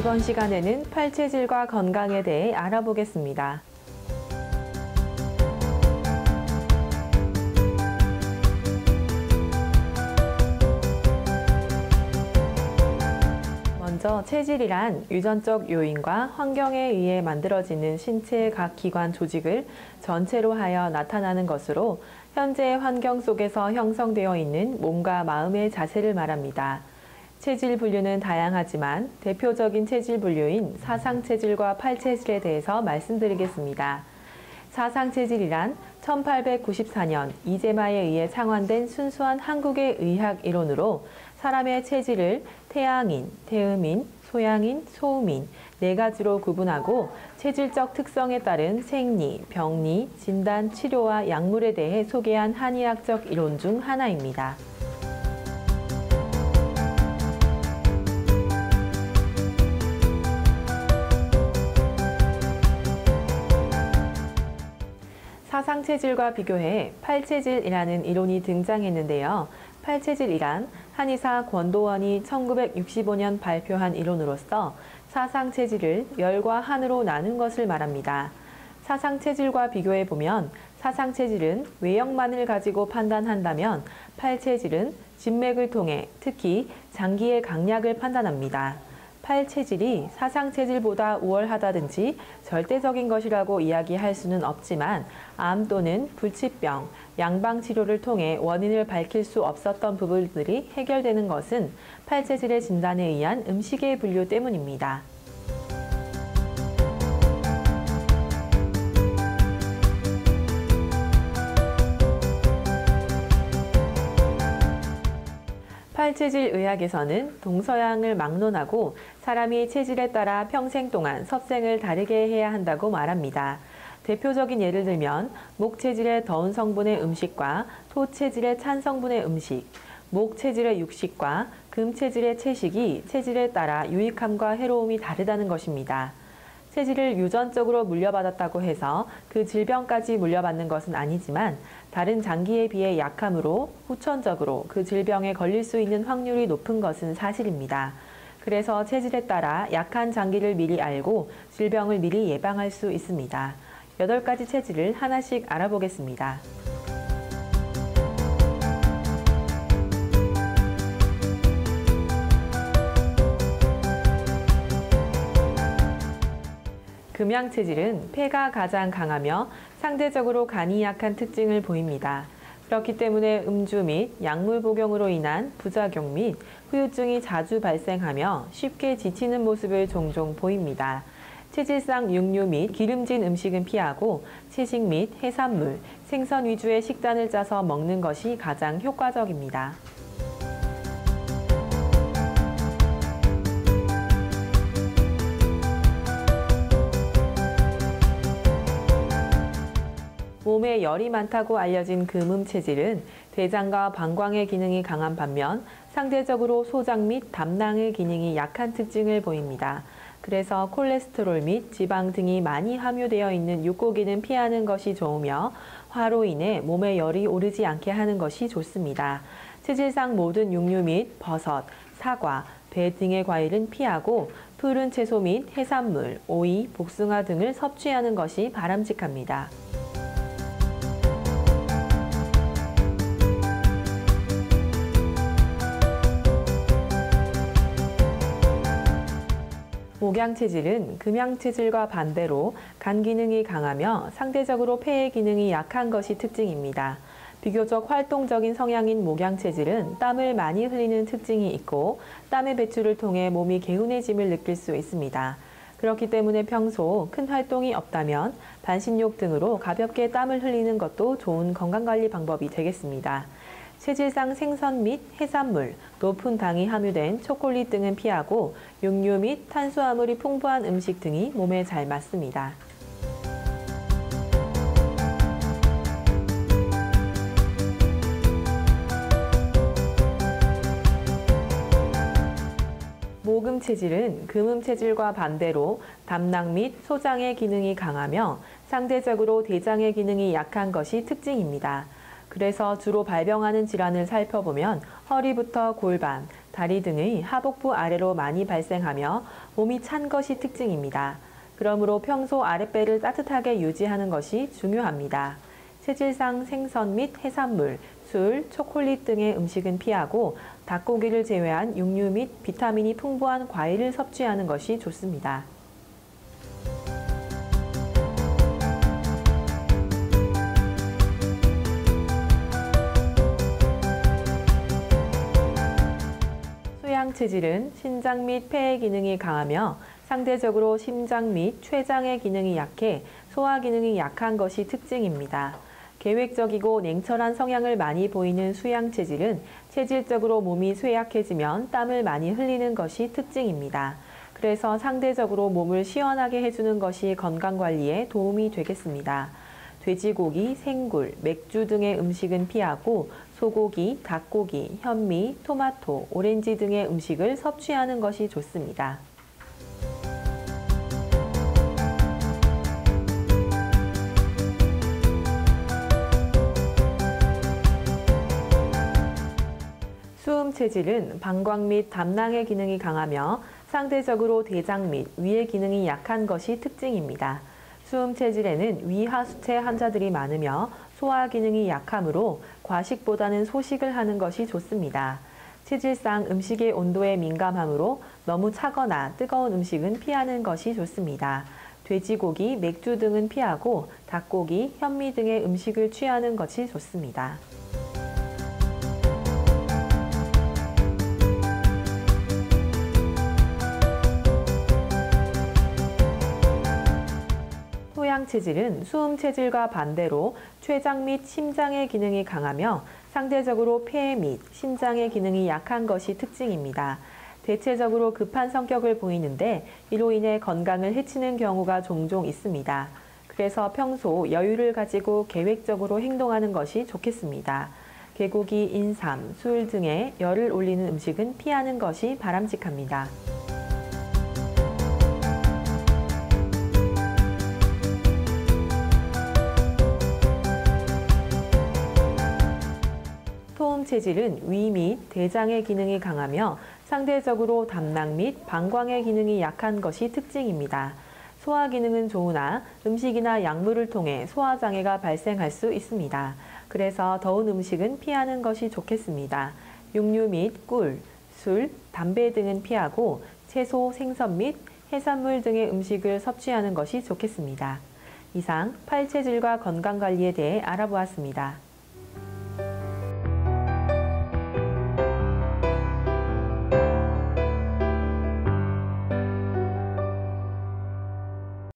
이번 시간에는 팔체질과 건강에 대해 알아보겠습니다. 먼저 체질이란 유전적 요인과 환경에 의해 만들어지는 신체의 각 기관 조직을 전체로 하여 나타나는 것으로 현재 환경 속에서 형성되어 있는 몸과 마음의 자세를 말합니다. 체질 분류는 다양하지만 대표적인 체질 분류인 사상체질과 팔체질에 대해서 말씀드리겠습니다. 사상체질이란 1894년 이재마에 의해 창안된 순수한 한국의 의학 이론으로 사람의 체질을 태양인, 태음인, 소양인, 소음인 네 가지로 구분하고 체질적 특성에 따른 생리, 병리, 진단, 치료와 약물에 대해 소개한 한의학적 이론 중 하나입니다. 사상체질과 비교해 팔체질이라는 이론이 등장했는데요. 팔체질이란 한의사 권도원이 1965년 발표한 이론으로서 사상체질을 열과 한으로 나눈 것을 말합니다. 사상체질과 비교해보면 사상체질은 외형만을 가지고 판단한다면 팔체질은 진맥을 통해 특히 장기의 강약을 판단합니다. 팔체질이 사상체질보다 우월하다든지 절대적인 것이라고 이야기할 수는 없지만 암 또는 불치병, 양방치료를 통해 원인을 밝힐 수 없었던 부분들이 해결되는 것은 팔체질의 진단에 의한 음식의 분류 때문입니다. 팔체질 의학에서는 동서양을 막론하고 사람이 체질에 따라 평생 동안 섭생을 다르게 해야 한다고 말합니다. 대표적인 예를 들면 목체질의 더운 성분의 음식과 토체질의 찬 성분의 음식, 목체질의 육식과 금체질의 채식이 체질에 따라 유익함과 해로움이 다르다는 것입니다. 체질을 유전적으로 물려받았다고 해서 그 질병까지 물려받는 것은 아니지만 다른 장기에 비해 약하므로 후천적으로 그 질병에 걸릴 수 있는 확률이 높은 것은 사실입니다. 그래서 체질에 따라 약한 장기를 미리 알고 질병을 미리 예방할 수 있습니다. 8가지 체질을 하나씩 알아보겠습니다. 금양체질은 폐가 가장 강하며 상대적으로 간이 약한 특징을 보입니다. 그렇기 때문에 음주 및 약물 복용으로 인한 부작용 및 후유증이 자주 발생하며 쉽게 지치는 모습을 종종 보입니다. 체질상 육류 및 기름진 음식은 피하고 채식 및 해산물, 생선 위주의 식단을 짜서 먹는 것이 가장 효과적입니다. 몸에 열이 많다고 알려진 금음체질은 대장과 방광의 기능이 강한 반면 상대적으로 소장 및 담낭의 기능이 약한 특징을 보입니다. 그래서 콜레스테롤 및 지방 등이 많이 함유되어 있는 육고기는 피하는 것이 좋으며 화로 인해 몸에 열이 오르지 않게 하는 것이 좋습니다. 체질상 모든 육류 및 버섯, 사과, 배 등의 과일은 피하고 푸른 채소 및 해산물, 오이, 복숭아 등을 섭취하는 것이 바람직합니다. 목양체질은 금양체질과 반대로 간 기능이 강하며 상대적으로 폐의 기능이 약한 것이 특징입니다. 비교적 활동적인 성향인 목양체질은 땀을 많이 흘리는 특징이 있고 땀의 배출을 통해 몸이 개운해짐을 느낄 수 있습니다. 그렇기 때문에 평소 큰 활동이 없다면 반신욕 등으로 가볍게 땀을 흘리는 것도 좋은 건강관리 방법이 되겠습니다. 체질상 생선 및 해산물, 높은 당이 함유된 초콜릿 등은 피하고 육류 및 탄수화물이 풍부한 음식 등이 몸에 잘 맞습니다. 목음체질은 금음체질과 반대로 담낭 및 소장의 기능이 강하며 상대적으로 대장의 기능이 약한 것이 특징입니다. 그래서 주로 발병하는 질환을 살펴보면 허리부터 골반, 다리 등의 하복부 아래로 많이 발생하며 몸이 찬 것이 특징입니다. 그러므로 평소 아랫배를 따뜻하게 유지하는 것이 중요합니다. 체질상 생선 및 해산물, 술, 초콜릿 등의 음식은 피하고 닭고기를 제외한 육류 및 비타민이 풍부한 과일을 섭취하는 것이 좋습니다. 소양 체질은 신장 및 폐의 기능이 강하며 상대적으로 심장 및 췌장의 기능이 약해 소화 기능이 약한 것이 특징입니다. 계획적이고 냉철한 성향을 많이 보이는 수양 체질은 체질적으로 몸이 쇠약해지면 땀을 많이 흘리는 것이 특징입니다. 그래서 상대적으로 몸을 시원하게 해주는 것이 건강관리에 도움이 되겠습니다. 돼지고기, 생굴, 맥주 등의 음식은 피하고 소고기, 닭고기, 현미, 토마토, 오렌지 등의 음식을 섭취하는 것이 좋습니다. 수음 체질은 방광 및 담낭의 기능이 강하며 상대적으로 대장 및 위의 기능이 약한 것이 특징입니다. 수음 체질에는 위하수체 환자들이 많으며 소화 기능이 약하므로 과식보다는 소식을 하는 것이 좋습니다. 체질상 음식의 온도에 민감하므로 너무 차거나 뜨거운 음식은 피하는 것이 좋습니다. 돼지고기, 맥주 등은 피하고 닭고기, 현미 등의 음식을 취하는 것이 좋습니다. 소양 체질은 수음 체질과 반대로 췌장 및 심장의 기능이 강하며 상대적으로 폐 및 심장의 기능이 약한 것이 특징입니다. 대체적으로 급한 성격을 보이는데 이로 인해 건강을 해치는 경우가 종종 있습니다. 그래서 평소 여유를 가지고 계획적으로 행동하는 것이 좋겠습니다. 개고기, 인삼, 술 등의 열을 올리는 음식은 피하는 것이 바람직합니다. 소음 체질은 위 및 대장의 기능이 강하며 상대적으로 담낭 및 방광의 기능이 약한 것이 특징입니다. 소화 기능은 좋으나 음식이나 약물을 통해 소화장애가 발생할 수 있습니다. 그래서 더운 음식은 피하는 것이 좋겠습니다. 육류 및 꿀, 술, 담배 등은 피하고 채소, 생선 및 해산물 등의 음식을 섭취하는 것이 좋겠습니다. 이상 팔체질과 건강관리에 대해 알아보았습니다.